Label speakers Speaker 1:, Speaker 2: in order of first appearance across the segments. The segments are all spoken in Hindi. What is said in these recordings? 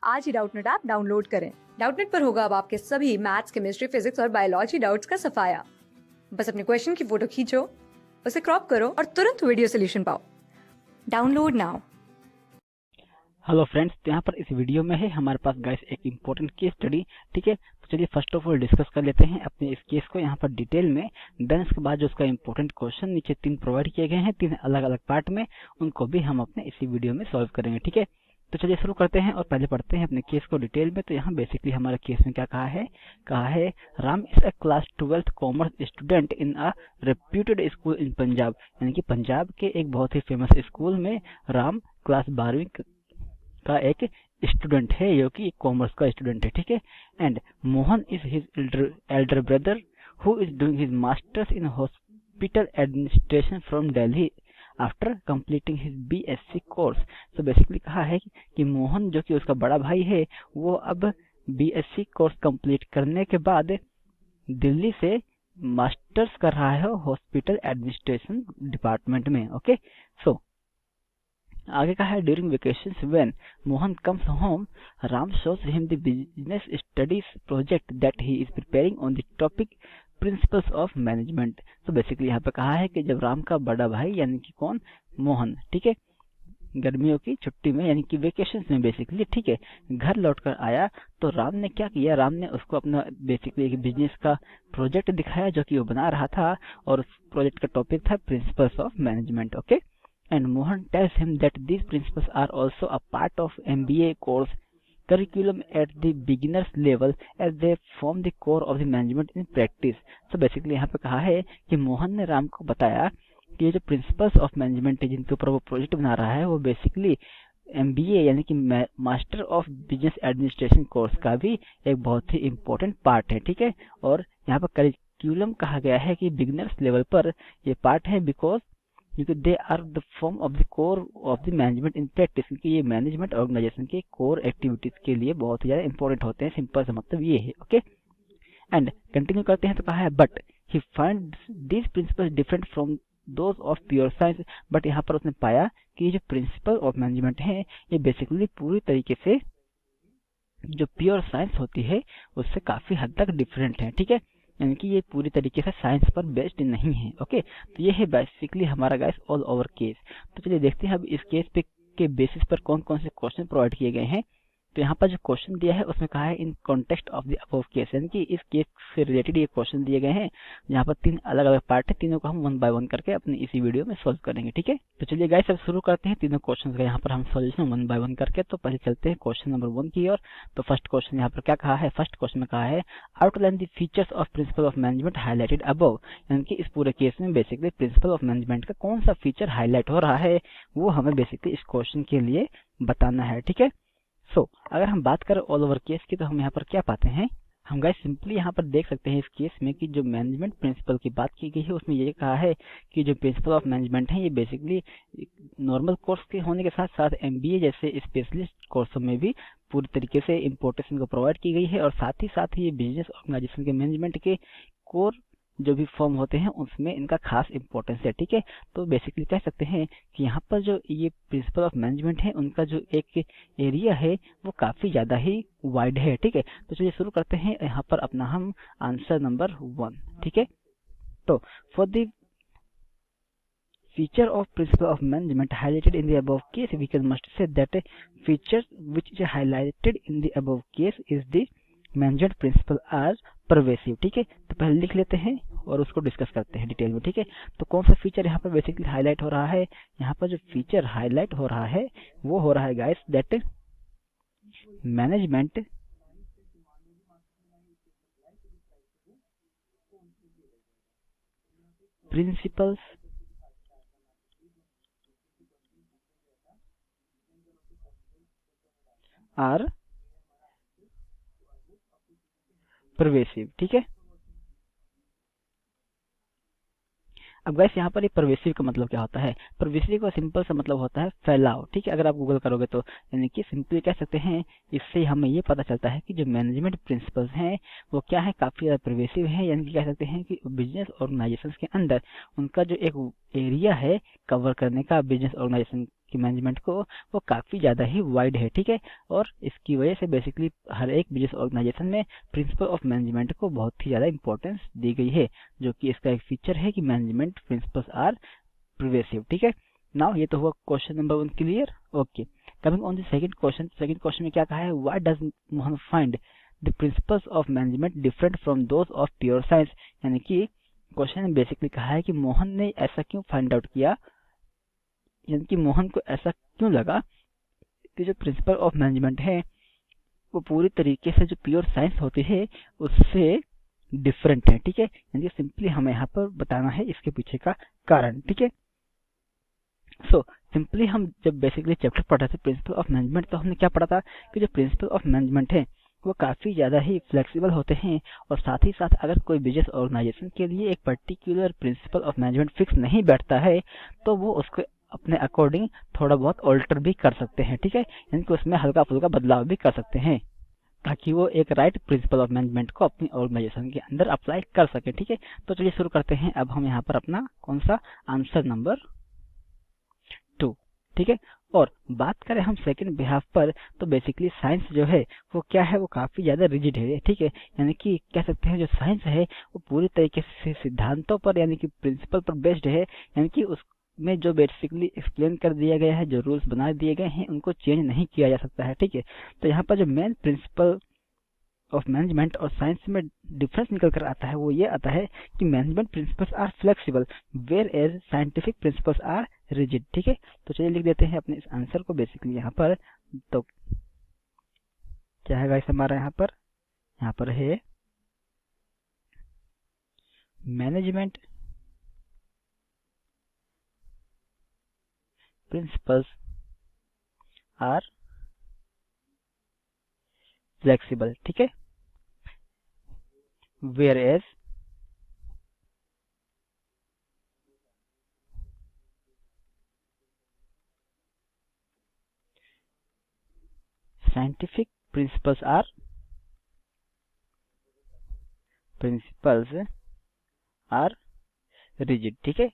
Speaker 1: आज ही डाउटनेट ऐप डाउनलोड करें। डाउटनेट पर होगा अब आपके सभी मैथ्स, केमिस्ट्री, फिजिक्स और बायोलॉजी डाउट्स का सफाया। बस अपने क्वेश्चन की फोटो खींचो, उसे क्रॉप करो और तुरंत वीडियो सोल्यूशन पाओ। Download now.
Speaker 2: हेलो फ्रेंड्स, तो यहाँ पर इस वीडियो में है हमारे पास गाइस एक इम्पोर्टेंट केस स्टडी। ठीक है, तो चलिए फर्स्ट ऑफ ऑल डिस्कस कर लेते हैं अपने इस केस को यहाँ पर डिटेल में। देन इसके बाद जो उसका इम्पोर्टेंट क्वेश्चन नीचे 3 प्रोवाइड किए गए हैं 3 अलग अलग पार्ट में, उनको भी हम अपने इसी वीडियो में सॉल्व करेंगे। ठीक है, तो चलिए शुरू करते हैं और पहले पढ़ते हैं अपने केस को डिटेल में। तो यहाँ बेसिकली हमारे केस में क्या कहा है Ram is a class 12th commerce student in a reputed school इन पंजाब, यानी कि पंजाब के एक बहुत ही फेमस स्कूल में राम क्लास 12वीं का एक स्टूडेंट है, जो कि कॉमर्स का स्टूडेंट है। ठीक है, and Mohan is his Elder brother who is doing his masters in hospital administration from Delhi after completing his BSc course. तो बेसिकली कहा है कि मोहन जो कि उसका बड़ा भाई है, वो अब बीएससी कोर्स कंप्लीट करने के बाद दिल्ली से मास्टर्स कर रहा है हॉस्पिटल एडमिनिस्ट्रेशन डिपार्टमेंट में। ओके, सो आगे कहा है during vacations when Mohan comes home Ram shows him the business studies project that he is preparing on the topic principles of management. तो बेसिकली यहाँ पे कहा है कि जब राम का बड़ा भाई यानी कि कौन, मोहन, ठीक है, गर्मियों की छुट्टी में यानी कि वेकेशंस में बेसिकली, ठीक है, घर लौटकर आया, तो राम ने क्या किया, राम ने उसको अपना बेसिकली एक बिजनेस का प्रोजेक्ट दिखाया जो कि वो बना रहा था, और उस प्रोजेक्ट का टॉपिक था principles of management. Okay, and Mohan tells him that these principles are also a part of MBA course curriculum at the beginners level as they form the core of the management in practice। तो बेसिकली यहाँ पे कहा है कि मोहन ने राम को बताया कि ये जो प्रिंसिपल्स ऑफ मैनेजमेंट है जिनके ऊपर वो प्रोजेक्ट बना रहा है, वो बेसिकली MBA यानी कि master of business administration course का भी एक बहुत ही इम्पोर्टेंट पार्ट है। ठीक है, और यहाँ पर करिकुलम कहा गया है कि बिगिनर्स लेवल पर ये पार्ट है, बिकॉज क्योंकि they are the form of the core of the management in practice, क्योंकि ये मैनेजमेंट ऑर्गेनाइजेशन के कोर एक्टिविटीज के लिए बहुत ही ज्यादा इंपॉर्टेंट होते हैं। सिंपल सा मतलब ये है। ओके, एंड कंटिन्यू करते हैं तो कहा है but he find these principles different from those of pure science. But यहाँ पर उसने पाया कि ये जो प्रिंसिपल ऑफ मैनेजमेंट है ये बेसिकली पूरी तरीके से जो प्योर साइंस होती है उससे काफी हद तक डिफरेंट है। ठीक है, यानी कि ये पूरी तरीके से साइंस पर बेस्ड नहीं है। ओके, तो ये है बेसिकली हमारा गाइस ऑल ओवर केस। तो चलिए देखते हैं अब इस केस पे के बेसिस पर कौन कौन से क्वेश्चन प्रोवाइड किए गए हैं। तो यहाँ पर जो क्वेश्चन दिया है उसमें कहा है in context of the above case, यानी कि इस केस से रिलेटेड ये क्वेश्चन दिए गए हैं। यहाँ पर 3 अलग अलग पार्ट है, तीनों को हम 1 बाय 1 करके अपनी इसी वीडियो में सोल्व करेंगे। ठीक है, तो चलिए गाइस अब शुरू करते हैं तीनों क्वेश्चन का यहाँ पर हम सोल्यूशन 1 बाय 1 करके। तो पहले चलते हैं क्वेश्चन नंबर 1 की ओर। तो फर्स्ट क्वेश्चन यहाँ पर क्या कहा है, फर्स्ट क्वेश्चन में कहा है outline the features of principal of management highlighted above, यानी कि इस पूरे केस में बेसिकली प्रिंसिपल ऑफ मैनेजमेंट का कौन सा फीचर हाईलाइट हो रहा है वो हमें बेसिकली इस क्वेश्चन के लिए बताना है। ठीक है, सो अगर हम बात करें ऑल ओवर केस की तो हम यहाँ पर क्या पाते हैं, हम गाइस सिंपली यहाँ पर देख सकते हैं इस केस में कि जो मैनेजमेंट प्रिंसिपल की बात की गई है उसमें ये कहा है कि जो प्रिंसिपल ऑफ मैनेजमेंट है ये बेसिकली नॉर्मल कोर्स के होने के साथ साथ MBA जैसे स्पेशलिस्ट कोर्सों में भी पूरी तरीके से इम्पोर्टेंस इनको प्रोवाइड की गई है, और साथ ही ये बिजनेस ऑर्गेनाइजेशन के मैनेजमेंट के कोर जो भी फॉर्म होते हैं उसमें इनका खास इंपॉर्टेंस है। ठीक है, तो बेसिकली कह सकते हैं कि यहाँ पर जो ये प्रिंसिपल ऑफ मैनेजमेंट है उनका जो एक एरिया है वो काफी ज्यादा ही वाइड है। ठीक है, तो चलिए शुरू करते हैं यहाँ पर अपना हम आंसर नंबर 1। ठीक है, तो for the feature of principle of management highlighted in the above case we can must say that feature which is highlighted in the above case is the management principle are pervasive. ठीक है, तो पहले लिख लेते हैं और उसको डिस्कस करते हैं डिटेल में। ठीक है, तो कौन सा फीचर यहाँ पर बेसिकली हाईलाइट हो रहा है, यहाँ पर जो फीचर हाईलाइट हो रहा है वो हो रहा है guys that management principles are pervasive. ठीक है, अब गाइस यहाँ पर ये परवेसिव का मतलब क्या होता है, परवेसिव का सिंपल सा मतलब होता है फैलाव। ठीक है, अगर आप गूगल करोगे तो यानी कि सिंपली कह सकते हैं, इससे हमें ये पता चलता है कि जो मैनेजमेंट प्रिंसिपल्स हैं वो क्या है, काफी ज्यादा परवेसिव है, यानी कि कह सकते हैं कि बिजनेस ऑर्गेनाइजेशन के अंदर उनका जो एक एरिया है कवर करने का बिजनेस ऑर्गेनाइजेशन की मैनेजमेंट को वो काफ़ी ज़्यादा ही वाइड है, ठीक है। और इसकी वजह से बेसिकली हर एक बिजनेस ऑर्गेनाइजेशन में प्रिंसिपल ऑफ मैनेजमेंट को बहुत ही ज़्यादा इंपॉर्टेंस दी गई है, जो कि इसका एक फीचर है कि मैनेजमेंट प्रिंसिपल्स आर प्रिवेसिव, ठीक है। नाउ ये तो हुआ question number 1 clear. Okay, coming on the second question में क्या कहा है, why does Mohan find the principles of management different from those of pure science. यानी कि क्वेश्चन में बेसिकली कहा है कि मोहन ने ऐसा क्यों फाइंड आउट किया, यानी कि मोहन को ऐसा क्यों लगा कि जो प्रिंसिपल ऑफ मैनेजमेंट है वो पूरी तरीके से जो प्योर साइंस होती है उससे डिफरेंट है, ठीक है। यानी सिंपली हमें यहाँ पर बताना है इसके पीछे का कारण, ठीक है। सो सिंपली हम जब बेसिकली चैप्टर पढ़ रहे थे प्रिंसिपल ऑफ मैनेजमेंट, तो हमने क्या पढ़ा था कि जो प्रिंसिपल ऑफ मैनेजमेंट है वो काफ़ी ज़्यादा ही फ्लेक्सिबल होते हैं, और साथ ही साथ अगर कोई बिजनेस ऑर्गेनाइजेशन के लिए एक particular principal of management fix नहीं बैठता है तो वो उसको अपने अकॉर्डिंग थोड़ा बहुत ऑल्टर भी कर सकते हैं, ठीक है। यानी कि उसमें हल्का फुल्का बदलाव भी कर सकते हैं ताकि वो एक राइट प्रिंसिपल ऑफ मैनेजमेंट को अपनी ऑर्गेनाइजेशन के अंदर अप्लाई कर सके, ठीक है। तो चलिए शुरू करते हैं। अब हम यहाँ पर अपना कौन सा आंसर नंबर 2, ठीक है। और बात करें हम सेकंड बिहाफ पर, तो बेसिकली साइंस जो है वो क्या है, वो काफी ज्यादा रिजिड है, ठीक है। यानी कि कह सकते हैं जो साइंस है वो पूरी तरीके से सिद्धांतों पर यानी कि प्रिंसिपल पर बेस्ड है, यानी कि उसमें जो बेसिकली एक्सप्लेन कर दिया गया है, जो रूल्स बना दिए गए हैं उनको चेंज नहीं किया जा सकता है, ठीक है। तो यहाँ पर जो मेन प्रिंसिपल ऑफ मैनेजमेंट और साइंस में डिफरेंस निकल कर आता है वो ये आता है कि management principles are flexible whereas scientific principles are rigid, ठीक है। तो चलिए लिख देते हैं अपने इस आंसर को बेसिकली यहाँ पर। तो क्या है गाइस हमारा यहाँ पर है मैनेजमेंट प्रिंसिपल्स आर फ्लेक्सिबल, ठीक है, whereas scientific principles are rigid, ठीक है।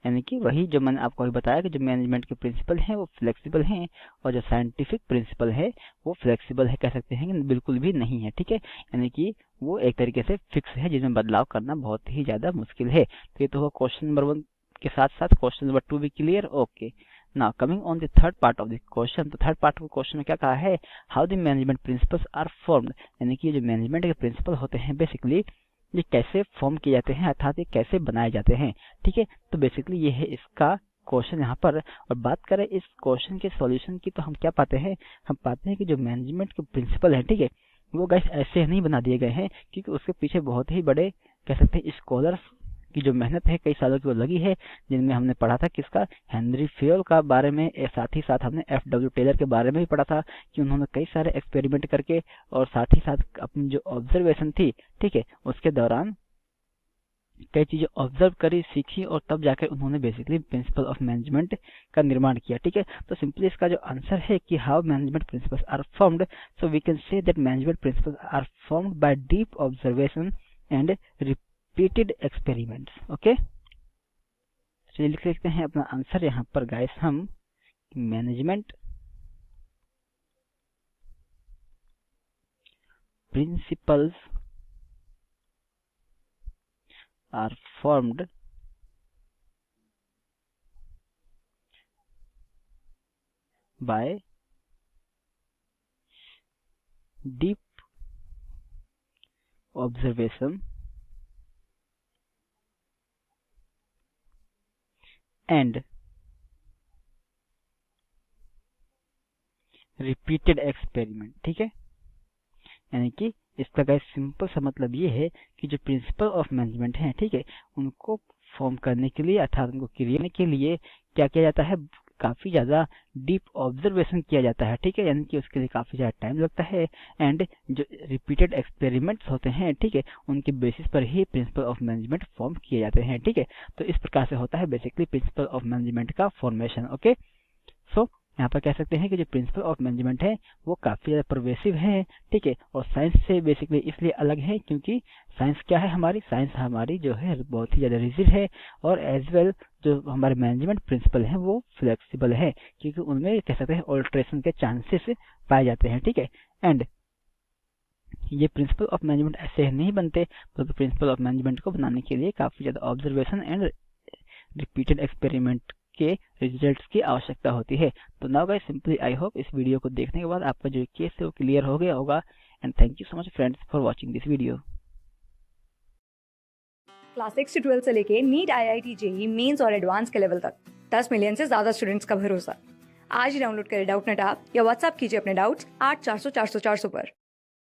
Speaker 2: यानी कि वही जो मैंने आपको अभी बताया कि जो मैनेजमेंट के प्रिंसिपल हैं वो फ्लेक्सिबल हैं, और जो साइंटिफिक प्रिंसिपल है वो फ्लेक्सिबल है, कह सकते हैं कि बिल्कुल भी नहीं है, ठीक है। यानी कि वो एक तरीके से फिक्स है जिसमें बदलाव करना बहुत ही ज्यादा मुश्किल है। तो ये तो हुआ क्वेश्चन नंबर 1 के साथ साथ क्वेश्चन नंबर 2 भी clear. Okay, now coming on the third part of the question. तो थर्ड पार्ट ऑफ क्वेश्चन में क्या कहा है, how the management principles are formed. यानी कि ये जो मैनेजमेंट के प्रिंसिपल होते हैं बेसिकली ये कैसे फॉर्म किए जाते हैं, अर्थात ये कैसे बनाए जाते हैं, ठीक है। तो बेसिकली ये है इसका क्वेश्चन यहाँ पर। और बात करें इस क्वेश्चन के सॉल्यूशन की, तो हम क्या पाते हैं, हम पाते हैं कि जो मैनेजमेंट के प्रिंसिपल है, ठीक है, वो गाइस ऐसे नहीं बना दिए गए हैं, क्योंकि उसके पीछे बहुत ही बड़े कह सकते हैं स्कॉलर्स की जो मेहनत है कई सालों की वो लगी है, जिनमें हमने पढ़ा था किसका, हेनरी फेयोल का बारे में, साथ ही साथ हमने एफ.डब्ल्यू. टेलर के बारे में भी पढ़ा था कि उन्होंने कई सारे एक्सपेरिमेंट करके और साथ ही साथ अपनी जो ऑब्जर्वेशन थी, ठीक है, उसके दौरान कई चीजें ऑब्जर्व करी, सीखी, और तब जाकर उन्होंने बेसिकली प्रिंसिपल ऑफ मैनेजमेंट का निर्माण किया, ठीक है। तो सिंपली इसका जो आंसर है कि how management principles are formed, so we can say that management principles are formed by deep observation and repeated experiments. Okay, चलिए लिख लेते हैं अपना आंसर यहाँ पर गाइस हम, management principles are formed by deep observation and repeated experiment, ठीक है। यानी कि इसका गाइस सिंपल सा मतलब ये है कि जो प्रिंसिपल ऑफ मैनेजमेंट है, ठीक है, उनको फॉर्म करने के लिए अर्थात उनको क्रिएट के लिए क्या किया जाता है, काफी ज्यादा डीप ऑब्जर्वेशन किया जाता है, ठीक है। यानी कि उसके लिए काफी ज्यादा टाइम लगता है, एंड जो रिपीटेड एक्सपेरिमेंट्स होते हैं, ठीक है, उनके बेसिस पर ही प्रिंसिपल ऑफ मैनेजमेंट फॉर्म किए जाते हैं, ठीक है। तो इस प्रकार से होता है बेसिकली प्रिंसिपल ऑफ मैनेजमेंट का फॉर्मेशन। ओके, सो यहाँ पर कह सकते हैं कि जो प्रिंसिपल ऑफ मैनेजमेंट है वो काफ़ी ज़्यादा परवेसिव है, ठीक है। और साइंस से बेसिकली इसलिए अलग है क्योंकि साइंस क्या है, हमारी साइंस हमारी जो है बहुत ही ज़्यादा रिजिड है, और एज वेल जो हमारे मैनेजमेंट प्रिंसिपल हैं वो फ्लेक्सिबल है, क्योंकि उनमें कह सकते हैं ऑल्ट्रेशन के चांसेस पाए जाते हैं, ठीक है। एंड ये प्रिंसिपल ऑफ मैनेजमेंट ऐसे नहीं बनते, बल्कि प्रिंसिपल ऑफ मैनेजमेंट को बनाने के लिए काफ़ी ज़्यादा ऑब्जर्वेशन एंड रिपीटेड एक्सपेरिमेंट के रिजल्ट्स की आवश्यकता होती है। तो now guys, simply I hope इस वीडियो को देखने के बाद आपका जो केस है वो क्लियर हो गया होगा। And thank you so much friends for watching this video.
Speaker 1: Class 6 से 12 से लेके नीट, IIT, JEE मेंस और एडवांस के लेवल तक 10 मिलियन से ज्यादा स्टूडेंट्स का भरोसा। आज ही डाउनलोड करें डाउटनेट ऐप या व्हाट्सएप कीजिए अपने डाउट्स 8400 400 400 पर।